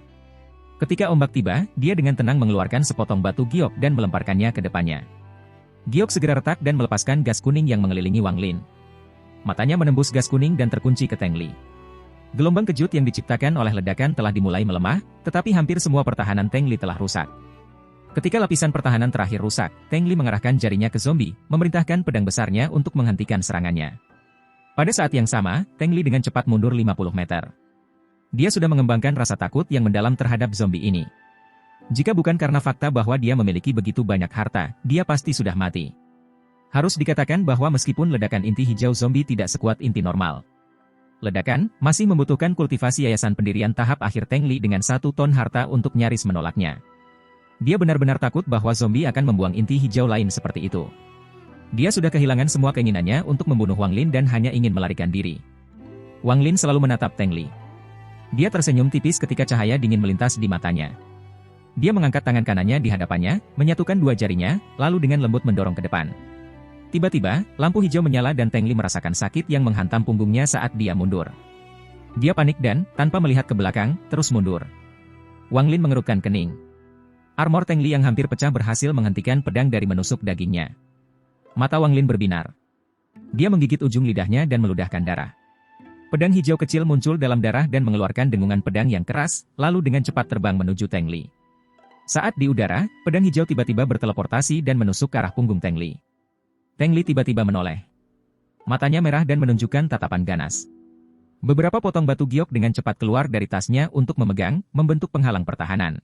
Ketika ombak tiba, dia dengan tenang mengeluarkan sepotong batu giok dan melemparkannya ke depannya. Giok segera retak dan melepaskan gas kuning yang mengelilingi Wang Lin. Matanya menembus gas kuning dan terkunci ke Teng Li. Gelombang kejut yang diciptakan oleh ledakan telah dimulai melemah, tetapi hampir semua pertahanan Teng Li telah rusak. Ketika lapisan pertahanan terakhir rusak, Teng Li mengarahkan jarinya ke zombie, memerintahkan pedang besarnya untuk menghentikan serangannya. Pada saat yang sama, Teng Li dengan cepat mundur 50 meter. Dia sudah mengembangkan rasa takut yang mendalam terhadap zombie ini. Jika bukan karena fakta bahwa dia memiliki begitu banyak harta, dia pasti sudah mati. Harus dikatakan bahwa meskipun ledakan inti hijau zombie tidak sekuat inti normal, ledakan masih membutuhkan kultivasi yayasan pendirian tahap akhir Teng Li dengan 1 ton harta untuk nyaris menolaknya. Dia benar-benar takut bahwa zombie akan membuang inti hijau lain seperti itu. Dia sudah kehilangan semua keinginannya untuk membunuh Wang Lin dan hanya ingin melarikan diri. Wang Lin selalu menatap Teng Li. Dia tersenyum tipis ketika cahaya dingin melintas di matanya. Dia mengangkat tangan kanannya di hadapannya, menyatukan 2 jarinya, lalu dengan lembut mendorong ke depan. Tiba-tiba, lampu hijau menyala dan Teng Li merasakan sakit yang menghantam punggungnya saat dia mundur. Dia panik dan, tanpa melihat ke belakang, terus mundur. Wang Lin mengerutkan kening. Armor Teng Li yang hampir pecah berhasil menghentikan pedang dari menusuk dagingnya. Mata Wang Lin berbinar. Dia menggigit ujung lidahnya dan meludahkan darah. Pedang hijau kecil muncul dalam darah dan mengeluarkan dengungan pedang yang keras, lalu dengan cepat terbang menuju Teng Li. Saat di udara, pedang hijau tiba-tiba berteleportasi dan menusuk ke arah punggung Teng Li. Teng Li tiba-tiba menoleh. Matanya merah dan menunjukkan tatapan ganas. Beberapa potong batu giok dengan cepat keluar dari tasnya untuk memegang, membentuk penghalang pertahanan.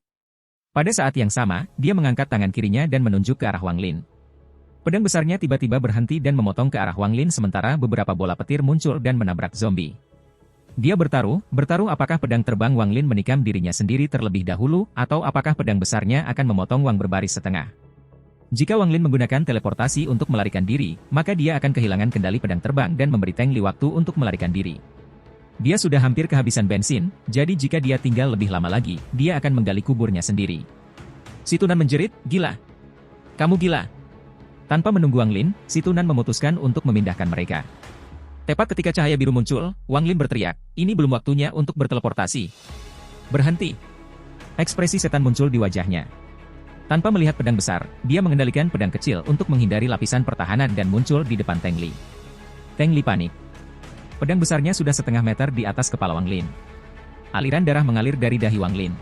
Pada saat yang sama, dia mengangkat tangan kirinya dan menunjuk ke arah Wang Lin. Pedang besarnya tiba-tiba berhenti dan memotong ke arah Wang Lin sementara beberapa bola petir muncul dan menabrak zombie. Dia bertaruh apakah pedang terbang Wang Lin menikam dirinya sendiri terlebih dahulu, atau apakah pedang besarnya akan memotong Wang berbaris setengah. Jika Wang Lin menggunakan teleportasi untuk melarikan diri, maka dia akan kehilangan kendali pedang terbang dan memberi Teng Li waktu untuk melarikan diri. Dia sudah hampir kehabisan bensin, jadi jika dia tinggal lebih lama lagi, dia akan menggali kuburnya sendiri. Si Tunan menjerit, "Gila! Kamu gila!" Tanpa menunggu Wang Lin, si Tunan memutuskan untuk memindahkan mereka. Tepat ketika cahaya biru muncul, Wang Lin berteriak, "Ini belum waktunya untuk berteleportasi. Berhenti!" Ekspresi setan muncul di wajahnya. Tanpa melihat pedang besar, dia mengendalikan pedang kecil untuk menghindari lapisan pertahanan dan muncul di depan Teng Li. Teng Li panik. Pedang besarnya sudah setengah meter di atas kepala Wang Lin. Aliran darah mengalir dari dahi Wang Lin.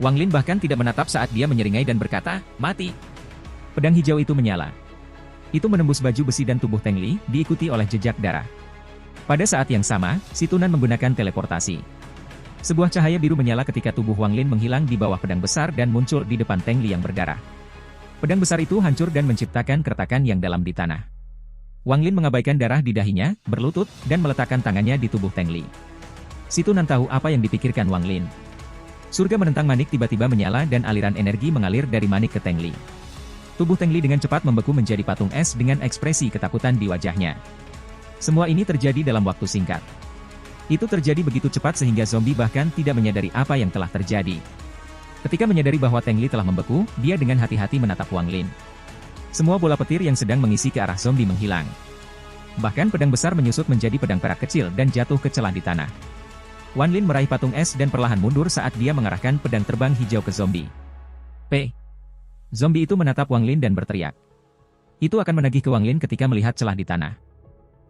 Wang Lin bahkan tidak menatap saat dia menyeringai dan berkata, "Mati!" Pedang hijau itu menyala. Itu menembus baju besi dan tubuh Teng Li, diikuti oleh jejak darah. Pada saat yang sama, si Tunan menggunakan teleportasi. Sebuah cahaya biru menyala ketika tubuh Wang Lin menghilang di bawah pedang besar dan muncul di depan Teng Li yang berdarah. Pedang besar itu hancur dan menciptakan keretakan yang dalam di tanah. Wang Lin mengabaikan darah di dahinya, berlutut, dan meletakkan tangannya di tubuh Teng Li. Si Tunan tahu apa yang dipikirkan Wang Lin. Surga menentang manik tiba-tiba menyala dan aliran energi mengalir dari manik ke Teng Li. Tubuh Teng Li dengan cepat membeku menjadi patung es dengan ekspresi ketakutan di wajahnya. Semua ini terjadi dalam waktu singkat. Itu terjadi begitu cepat sehingga zombie bahkan tidak menyadari apa yang telah terjadi. Ketika menyadari bahwa Teng Li telah membeku, dia dengan hati-hati menatap Wang Lin. Semua bola petir yang sedang mengisi ke arah zombie menghilang. Bahkan pedang besar menyusut menjadi pedang perak kecil dan jatuh ke celah di tanah. Wang Lin meraih patung es dan perlahan mundur saat dia mengarahkan pedang terbang hijau ke zombie. Zombie itu menatap Wang Lin dan berteriak. Itu akan menagih ke Wang Lin ketika melihat celah di tanah.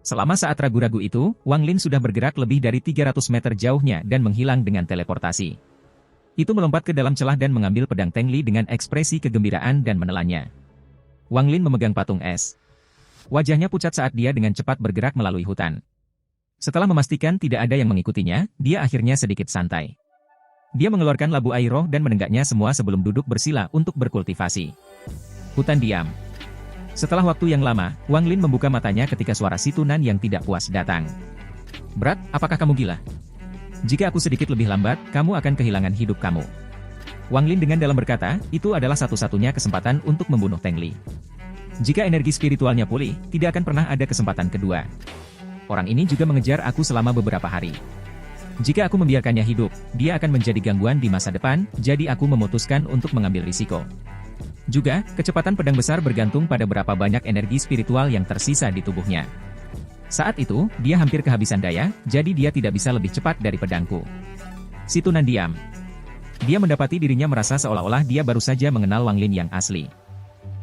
Selama saat ragu-ragu itu, Wang Lin sudah bergerak lebih dari 300 meter jauhnya dan menghilang dengan teleportasi. Itu melompat ke dalam celah dan mengambil pedang Teng Li dengan ekspresi kegembiraan dan menelannya. Wang Lin memegang patung es. Wajahnya pucat saat dia dengan cepat bergerak melalui hutan. Setelah memastikan tidak ada yang mengikutinya, dia akhirnya sedikit santai. Dia mengeluarkan labu air roh dan menenggaknya semua sebelum duduk bersila untuk berkultivasi. Hutan diam. Setelah waktu yang lama, Wang Lin membuka matanya ketika suara si Tunan yang tidak puas datang. "Berat, apakah kamu gila? Jika aku sedikit lebih lambat, kamu akan kehilangan hidup kamu." Wang Lin dengan dalam berkata, itu adalah satu-satunya kesempatan untuk membunuh Teng Li. Jika energi spiritualnya pulih, tidak akan pernah ada kesempatan kedua. Orang ini juga mengejar aku selama beberapa hari. Jika aku membiarkannya hidup, dia akan menjadi gangguan di masa depan, jadi aku memutuskan untuk mengambil risiko. Juga, kecepatan pedang besar bergantung pada berapa banyak energi spiritual yang tersisa di tubuhnya. Saat itu, dia hampir kehabisan daya, jadi dia tidak bisa lebih cepat dari pedangku. Si Tunan diam. Dia mendapati dirinya merasa seolah-olah dia baru saja mengenal Wang Lin yang asli.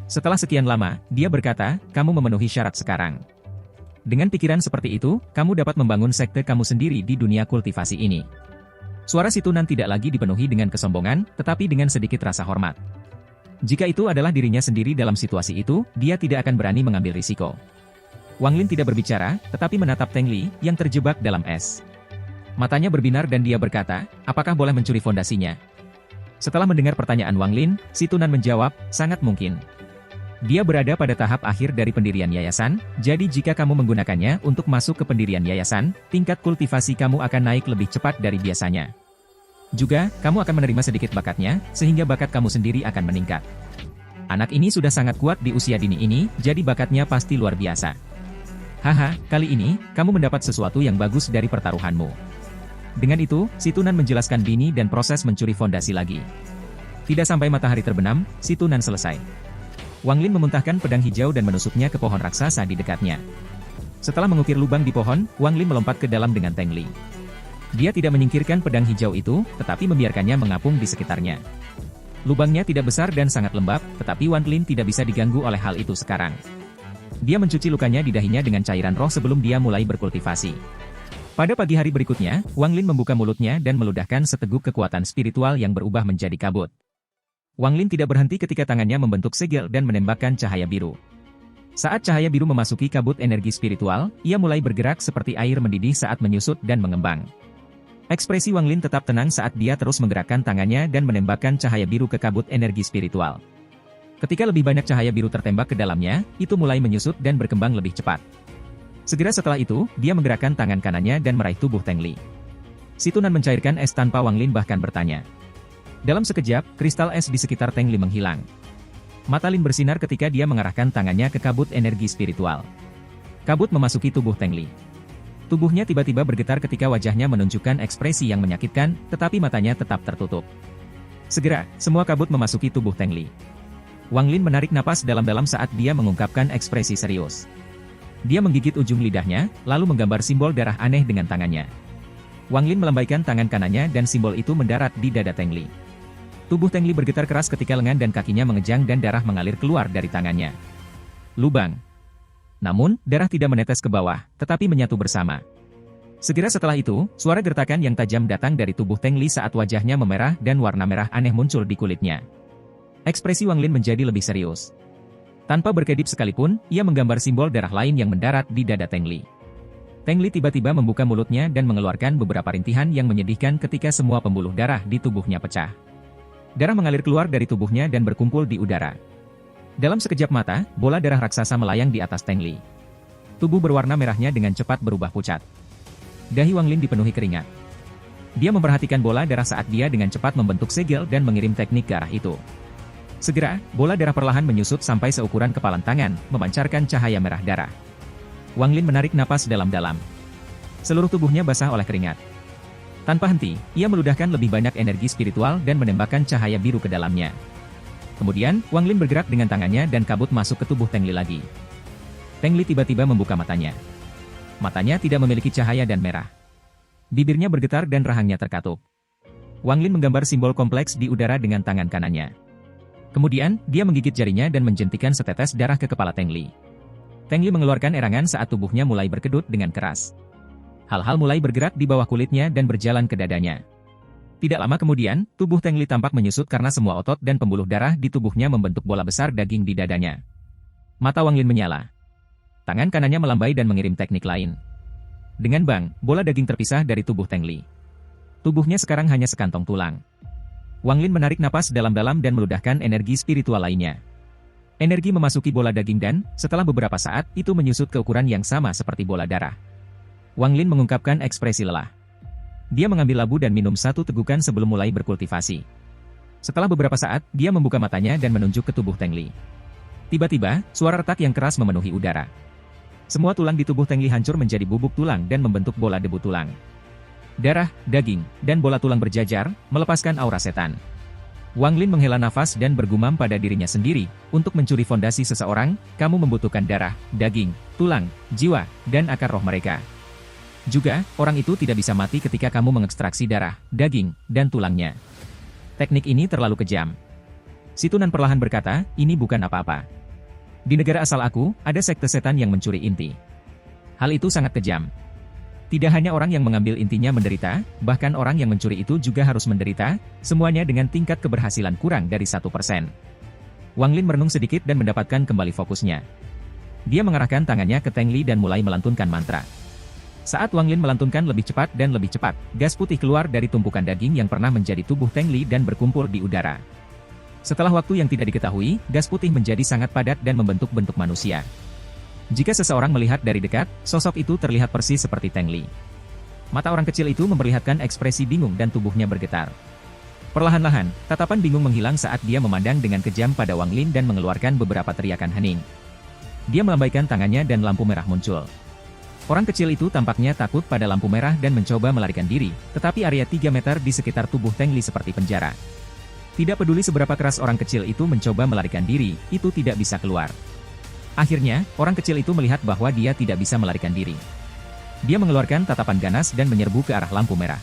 Setelah sekian lama, dia berkata, "Kamu memenuhi syarat sekarang. Dengan pikiran seperti itu, kamu dapat membangun sekte kamu sendiri di dunia kultivasi ini." Suara si Tunan tidak lagi dipenuhi dengan kesombongan, tetapi dengan sedikit rasa hormat. Jika itu adalah dirinya sendiri dalam situasi itu, dia tidak akan berani mengambil risiko. Wang Lin tidak berbicara, tetapi menatap Teng Li, yang terjebak dalam es. Matanya berbinar dan dia berkata, apakah boleh mencuri fondasinya? Setelah mendengar pertanyaan Wang Lin, si Tunan menjawab, sangat mungkin. Dia berada pada tahap akhir dari pendirian yayasan, jadi jika kamu menggunakannya untuk masuk ke pendirian yayasan, tingkat kultivasi kamu akan naik lebih cepat dari biasanya. Juga, kamu akan menerima sedikit bakatnya, sehingga bakat kamu sendiri akan meningkat. Anak ini sudah sangat kuat di usia dini ini, jadi bakatnya pasti luar biasa. Haha, kali ini, kamu mendapat sesuatu yang bagus dari pertaruhanmu. Dengan itu, si Tunan menjelaskan bini dan proses mencuri fondasi lagi. Tidak sampai matahari terbenam, si Tunan selesai. Wang Lin memuntahkan pedang hijau dan menusuknya ke pohon raksasa di dekatnya. Setelah mengukir lubang di pohon, Wang Lin melompat ke dalam dengan Teng Li. Dia tidak menyingkirkan pedang hijau itu, tetapi membiarkannya mengapung di sekitarnya. Lubangnya tidak besar dan sangat lembab, tetapi Wang Lin tidak bisa diganggu oleh hal itu sekarang. Dia mencuci lukanya di dahinya dengan cairan roh sebelum dia mulai berkultivasi. Pada pagi hari berikutnya, Wang Lin membuka mulutnya dan meludahkan seteguk kekuatan spiritual yang berubah menjadi kabut. Wang Lin tidak berhenti ketika tangannya membentuk segel dan menembakkan cahaya biru. Saat cahaya biru memasuki kabut energi spiritual, ia mulai bergerak seperti air mendidih saat menyusut dan mengembang. Ekspresi Wang Lin tetap tenang saat dia terus menggerakkan tangannya dan menembakkan cahaya biru ke kabut energi spiritual. Ketika lebih banyak cahaya biru tertembak ke dalamnya, itu mulai menyusut dan berkembang lebih cepat. Segera setelah itu, dia menggerakkan tangan kanannya dan meraih tubuh Teng Li. Si Tunan mencairkan es tanpa Wang Lin bahkan bertanya. Dalam sekejap, kristal es di sekitar Teng Li menghilang. Mata Lin bersinar ketika dia mengarahkan tangannya ke kabut energi spiritual. Kabut memasuki tubuh Teng Li. Tubuhnya tiba-tiba bergetar ketika wajahnya menunjukkan ekspresi yang menyakitkan, tetapi matanya tetap tertutup. Segera, semua kabut memasuki tubuh Teng Li. Wang Lin menarik napas dalam-dalam saat dia mengungkapkan ekspresi serius. Dia menggigit ujung lidahnya, lalu menggambar simbol darah aneh dengan tangannya. Wang Lin melambaikan tangan kanannya dan simbol itu mendarat di dada Teng Li. Tubuh Teng Li bergetar keras ketika lengan dan kakinya mengejang dan darah mengalir keluar dari tangannya. Lubang. Namun, darah tidak menetes ke bawah, tetapi menyatu bersama. Segera setelah itu, suara gertakan yang tajam datang dari tubuh Teng Li saat wajahnya memerah dan warna merah aneh muncul di kulitnya. Ekspresi Wang Lin menjadi lebih serius. Tanpa berkedip sekalipun, ia menggambar simbol darah lain yang mendarat di dada Teng Li. Teng Li tiba-tiba membuka mulutnya dan mengeluarkan beberapa rintihan yang menyedihkan ketika semua pembuluh darah di tubuhnya pecah. Darah mengalir keluar dari tubuhnya dan berkumpul di udara. Dalam sekejap mata, bola darah raksasa melayang di atas Teng Li. Tubuh berwarna merahnya dengan cepat berubah pucat. Dahi Wang Lin dipenuhi keringat. Dia memperhatikan bola darah saat dia dengan cepat membentuk segel dan mengirim teknik ke arah itu. Segera, bola darah perlahan menyusut sampai seukuran kepalan tangan, memancarkan cahaya merah darah. Wang Lin menarik napas dalam-dalam. Seluruh tubuhnya basah oleh keringat. Tanpa henti, ia meludahkan lebih banyak energi spiritual dan menembakkan cahaya biru ke dalamnya. Kemudian, Wang Lin bergerak dengan tangannya dan kabut masuk ke tubuh Teng Li lagi. Teng Li tiba-tiba membuka matanya. Matanya tidak memiliki cahaya dan merah. Bibirnya bergetar dan rahangnya terkatup. Wang Lin menggambar simbol kompleks di udara dengan tangan kanannya. Kemudian, dia menggigit jarinya dan menjentikan setetes darah ke kepala Teng Li. Teng Li mengeluarkan erangan saat tubuhnya mulai berkedut dengan keras. Hal-hal mulai bergerak di bawah kulitnya dan berjalan ke dadanya. Tidak lama kemudian, tubuh Teng Li tampak menyusut karena semua otot dan pembuluh darah di tubuhnya membentuk bola besar daging di dadanya. Mata Wang Lin menyala. Tangan kanannya melambai dan mengirim teknik lain. Dengan bang, bola daging terpisah dari tubuh Teng Li. Tubuhnya sekarang hanya sekantong tulang. Wang Lin menarik napas dalam-dalam dan meludahkan energi spiritual lainnya. Energi memasuki bola daging dan, setelah beberapa saat, itu menyusut ke ukuran yang sama seperti bola darah. Wang Lin mengungkapkan ekspresi lelah. Dia mengambil labu dan minum satu tegukan sebelum mulai berkultivasi. Setelah beberapa saat, dia membuka matanya dan menunjuk ke tubuh Teng Li. Tiba-tiba, suara retak yang keras memenuhi udara. Semua tulang di tubuh Teng Li hancur menjadi bubuk tulang dan membentuk bola debu tulang. Darah, daging, dan bola tulang berjajar, melepaskan aura setan. Wang Lin menghela nafas dan bergumam pada dirinya sendiri, untuk mencuri fondasi seseorang, kamu membutuhkan darah, daging, tulang, jiwa, dan akar roh mereka. Juga, orang itu tidak bisa mati ketika kamu mengekstraksi darah, daging, dan tulangnya. Teknik ini terlalu kejam. Si Tunan perlahan berkata, ini bukan apa-apa. Di negara asal aku, ada sekte setan yang mencuri inti. Hal itu sangat kejam. Tidak hanya orang yang mengambil intinya menderita, bahkan orang yang mencuri itu juga harus menderita, semuanya dengan tingkat keberhasilan kurang dari 1%. Wang Lin merenung sedikit dan mendapatkan kembali fokusnya. Dia mengarahkan tangannya ke Teng Li dan mulai melantunkan mantra. Saat Wang Lin melantunkan lebih cepat dan lebih cepat, gas putih keluar dari tumpukan daging yang pernah menjadi tubuh Teng Li dan berkumpul di udara. Setelah waktu yang tidak diketahui, gas putih menjadi sangat padat dan membentuk bentuk manusia. Jika seseorang melihat dari dekat, sosok itu terlihat persis seperti Teng Li. Mata orang kecil itu memperlihatkan ekspresi bingung dan tubuhnya bergetar. Perlahan-lahan, tatapan bingung menghilang saat dia memandang dengan kejam pada Wang Lin dan mengeluarkan beberapa teriakan hening. Dia melambaikan tangannya dan lampu merah muncul. Orang kecil itu tampaknya takut pada lampu merah dan mencoba melarikan diri, tetapi area 3 meter di sekitar tubuh Teng Li seperti penjara. Tidak peduli seberapa keras orang kecil itu mencoba melarikan diri, itu tidak bisa keluar. Akhirnya, orang kecil itu melihat bahwa dia tidak bisa melarikan diri. Dia mengeluarkan tatapan ganas dan menyerbu ke arah lampu merah.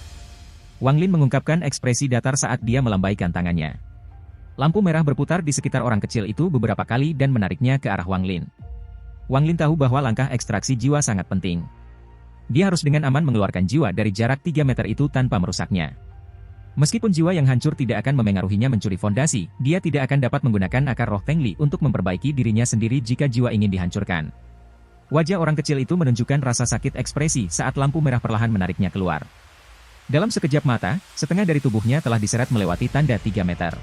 Wang Lin mengungkapkan ekspresi datar saat dia melambaikan tangannya. Lampu merah berputar di sekitar orang kecil itu beberapa kali dan menariknya ke arah Wang Lin. Wang Lin tahu bahwa langkah ekstraksi jiwa sangat penting. Dia harus dengan aman mengeluarkan jiwa dari jarak 3 meter itu tanpa merusaknya. Meskipun jiwa yang hancur tidak akan memengaruhinya mencuri fondasi, dia tidak akan dapat menggunakan akar roh Teng Li untuk memperbaiki dirinya sendiri jika jiwa ingin dihancurkan. Wajah orang kecil itu menunjukkan rasa sakit ekspresi saat lampu merah perlahan menariknya keluar. Dalam sekejap mata, setengah dari tubuhnya telah diseret melewati tanda 3 meter.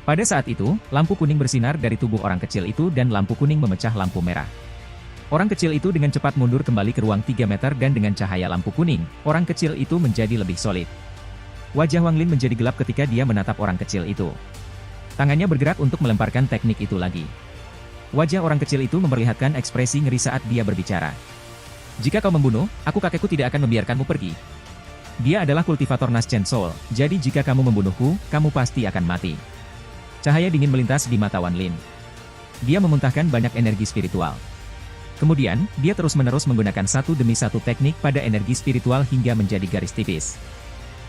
Pada saat itu, lampu kuning bersinar dari tubuh orang kecil itu dan lampu kuning memecah lampu merah. Orang kecil itu dengan cepat mundur kembali ke ruang 3 meter dan dengan cahaya lampu kuning, orang kecil itu menjadi lebih solid. Wajah Wang Lin menjadi gelap ketika dia menatap orang kecil itu. Tangannya bergerak untuk melemparkan teknik itu lagi. Wajah orang kecil itu memperlihatkan ekspresi ngeri saat dia berbicara. Jika kau membunuh, kakekku tidak akan membiarkanmu pergi. Dia adalah kultivator Naschen Soul, jadi jika kamu membunuhku, kamu pasti akan mati. Cahaya dingin melintas di mata Wang Lin. Dia memuntahkan banyak energi spiritual. Kemudian, dia terus-menerus menggunakan satu demi satu teknik pada energi spiritual hingga menjadi garis tipis.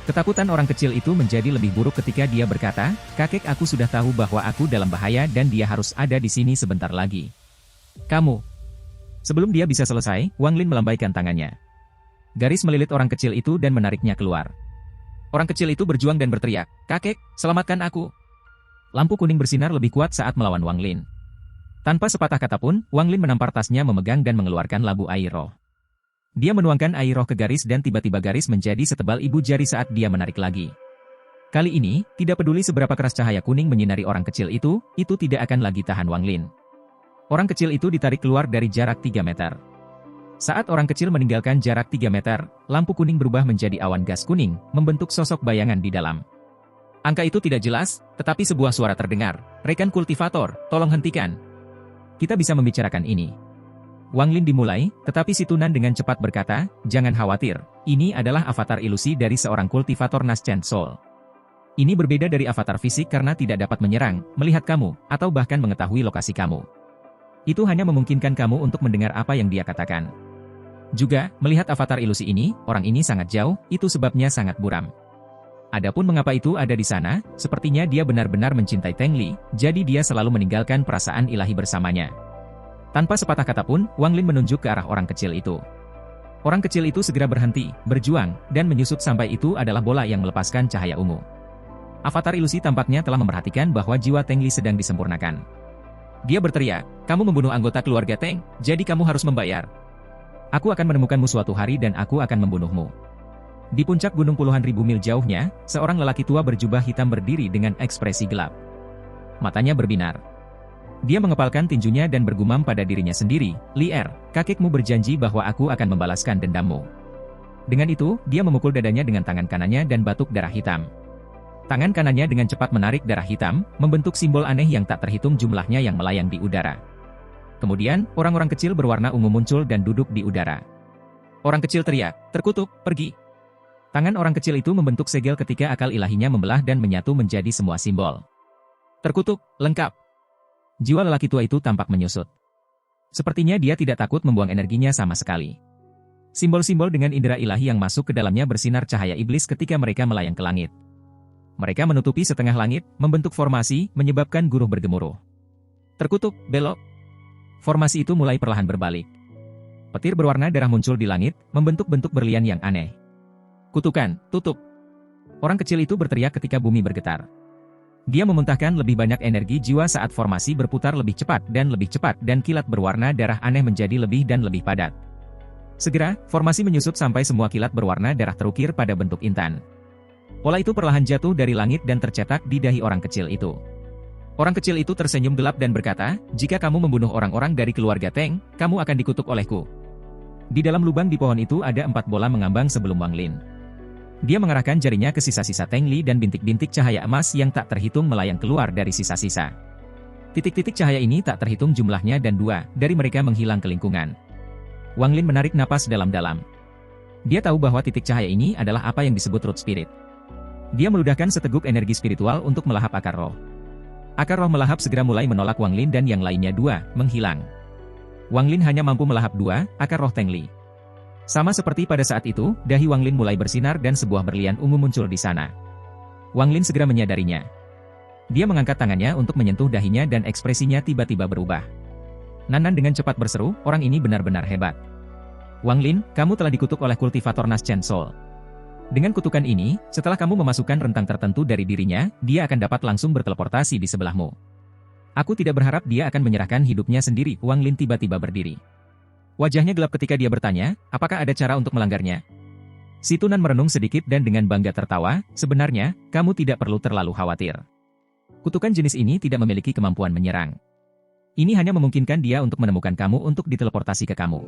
Ketakutan orang kecil itu menjadi lebih buruk ketika dia berkata, "Kakek, aku sudah tahu bahwa aku dalam bahaya dan dia harus ada di sini sebentar lagi. Kamu." Sebelum dia bisa selesai, Wang Lin melambaikan tangannya. Garis melilit orang kecil itu dan menariknya keluar. Orang kecil itu berjuang dan berteriak, "Kakek, selamatkan aku." Lampu kuning bersinar lebih kuat saat melawan Wang Lin. Tanpa sepatah kata pun, Wang Lin menampar tasnya memegang dan mengeluarkan labu air roh. Dia menuangkan air roh ke garis dan tiba-tiba garis menjadi setebal ibu jari saat dia menarik lagi. Kali ini, tidak peduli seberapa keras cahaya kuning menyinari orang kecil itu tidak akan lagi tahan Wang Lin. Orang kecil itu ditarik keluar dari jarak 3 meter. Saat orang kecil meninggalkan jarak 3 meter, lampu kuning berubah menjadi awan gas kuning, membentuk sosok bayangan di dalam. Angka itu tidak jelas, tetapi sebuah suara terdengar, "Rekan kultivator, tolong hentikan. Kita bisa membicarakan ini." Wang Lin dimulai, tetapi si Tunan dengan cepat berkata, "Jangan khawatir, ini adalah avatar ilusi dari seorang kultivator Naschen Soul. Ini berbeda dari avatar fisik karena tidak dapat menyerang, melihat kamu, atau bahkan mengetahui lokasi kamu. Itu hanya memungkinkan kamu untuk mendengar apa yang dia katakan. Juga, melihat avatar ilusi ini, orang ini sangat jauh, itu sebabnya sangat buram. Adapun mengapa itu ada di sana, sepertinya dia benar-benar mencintai Teng Li, jadi dia selalu meninggalkan perasaan ilahi bersamanya." Tanpa sepatah kata pun, Wang Lin menunjuk ke arah orang kecil itu. Orang kecil itu segera berhenti, berjuang, dan menyusut sampai itu adalah bola yang melepaskan cahaya ungu. Avatar ilusi tampaknya telah memperhatikan bahwa jiwa Teng Li sedang disempurnakan. Dia berteriak, "Kamu membunuh anggota keluarga Teng, jadi kamu harus membayar. Aku akan menemukanmu suatu hari dan aku akan membunuhmu." Di puncak gunung puluhan ribu mil jauhnya, seorang lelaki tua berjubah hitam berdiri dengan ekspresi gelap. Matanya berbinar. Dia mengepalkan tinjunya dan bergumam pada dirinya sendiri, "Li Er, kakekmu berjanji bahwa aku akan membalaskan dendammu." Dengan itu, dia memukul dadanya dengan tangan kanannya dan batuk darah hitam. Tangan kanannya dengan cepat menarik darah hitam, membentuk simbol aneh yang tak terhitung jumlahnya yang melayang di udara. Kemudian, orang-orang kecil berwarna ungu muncul dan duduk di udara. Orang kecil teriak, "Terkutuk, pergi." Tangan orang kecil itu membentuk segel ketika akal ilahinya membelah dan menyatu menjadi semua simbol. "Terkutuk, lengkap." Jiwa lelaki tua itu tampak menyusut. Sepertinya dia tidak takut membuang energinya sama sekali. Simbol-simbol dengan indera ilahi yang masuk ke dalamnya bersinar cahaya iblis ketika mereka melayang ke langit. Mereka menutupi setengah langit, membentuk formasi, menyebabkan guruh bergemuruh. "Terkutuk, belok." Formasi itu mulai perlahan berbalik. Petir berwarna darah muncul di langit, membentuk bentuk berlian yang aneh. "Kutukan, tutup." Orang kecil itu berteriak ketika bumi bergetar. Dia memuntahkan lebih banyak energi jiwa saat formasi berputar lebih cepat dan kilat berwarna darah aneh menjadi lebih dan lebih padat. Segera, formasi menyusut sampai semua kilat berwarna darah terukir pada bentuk intan. Pola itu perlahan jatuh dari langit dan tercetak di dahi orang kecil itu. Orang kecil itu tersenyum gelap dan berkata, "Jika kamu membunuh orang-orang dari keluarga Teng, kamu akan dikutuk olehku." Di dalam lubang di pohon itu ada 4 bola mengambang sebelum Wang Lin. Dia mengarahkan jarinya ke sisa-sisa Teng Li dan bintik-bintik cahaya emas yang tak terhitung melayang keluar dari sisa-sisa. Titik-titik cahaya ini tak terhitung jumlahnya dan 2 dari mereka menghilang ke lingkungan. Wang Lin menarik napas dalam-dalam. Dia tahu bahwa titik cahaya ini adalah apa yang disebut root spirit. Dia meludahkan seteguk energi spiritual untuk melahap akar roh. Akar roh melahap segera mulai menolak Wang Lin dan yang lainnya 2 menghilang. Wang Lin hanya mampu melahap 2 akar roh Teng Li. Sama seperti pada saat itu, dahi Wang Lin mulai bersinar dan sebuah berlian ungu muncul di sana. Wang Lin segera menyadarinya. Dia mengangkat tangannya untuk menyentuh dahinya dan ekspresinya tiba-tiba berubah. Nan dengan cepat berseru, "Orang ini benar-benar hebat. Wang Lin, kamu telah dikutuk oleh kultivator Nas Chen Soul. Dengan kutukan ini, setelah kamu memasukkan rentang tertentu dari dirinya, dia akan dapat langsung berteleportasi di sebelahmu." Aku tidak berharap dia akan menyerahkan hidupnya sendiri. Wang Lin tiba-tiba berdiri. Wajahnya gelap ketika dia bertanya, apakah ada cara untuk melanggarnya? Si Tunan merenung sedikit dan dengan bangga tertawa, "Sebenarnya, kamu tidak perlu terlalu khawatir. Kutukan jenis ini tidak memiliki kemampuan menyerang. Ini hanya memungkinkan dia untuk menemukan kamu untuk diteleportasi ke kamu.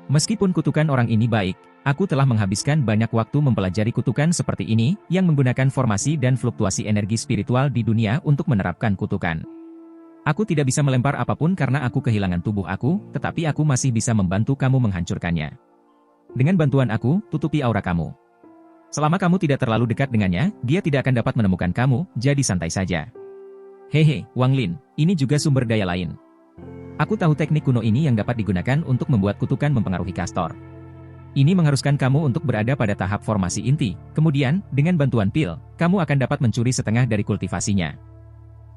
Meskipun kutukan orang ini baik, aku telah menghabiskan banyak waktu mempelajari kutukan seperti ini, yang menggunakan formasi dan fluktuasi energi spiritual di dunia untuk menerapkan kutukan. Aku tidak bisa melempar apapun karena aku kehilangan tubuh aku, tetapi aku masih bisa membantu kamu menghancurkannya. Dengan bantuan aku, tutupi aura kamu. Selama kamu tidak terlalu dekat dengannya, dia tidak akan dapat menemukan kamu, jadi santai saja." "Hehe, Wang Lin, ini juga sumber daya lain. Aku tahu teknik kuno ini yang dapat digunakan untuk membuat kutukan mempengaruhi Castor. Ini mengharuskan kamu untuk berada pada tahap formasi inti, kemudian, dengan bantuan pil, kamu akan dapat mencuri setengah dari kultivasinya.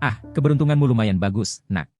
Ah, keberuntunganmu lumayan bagus, nak."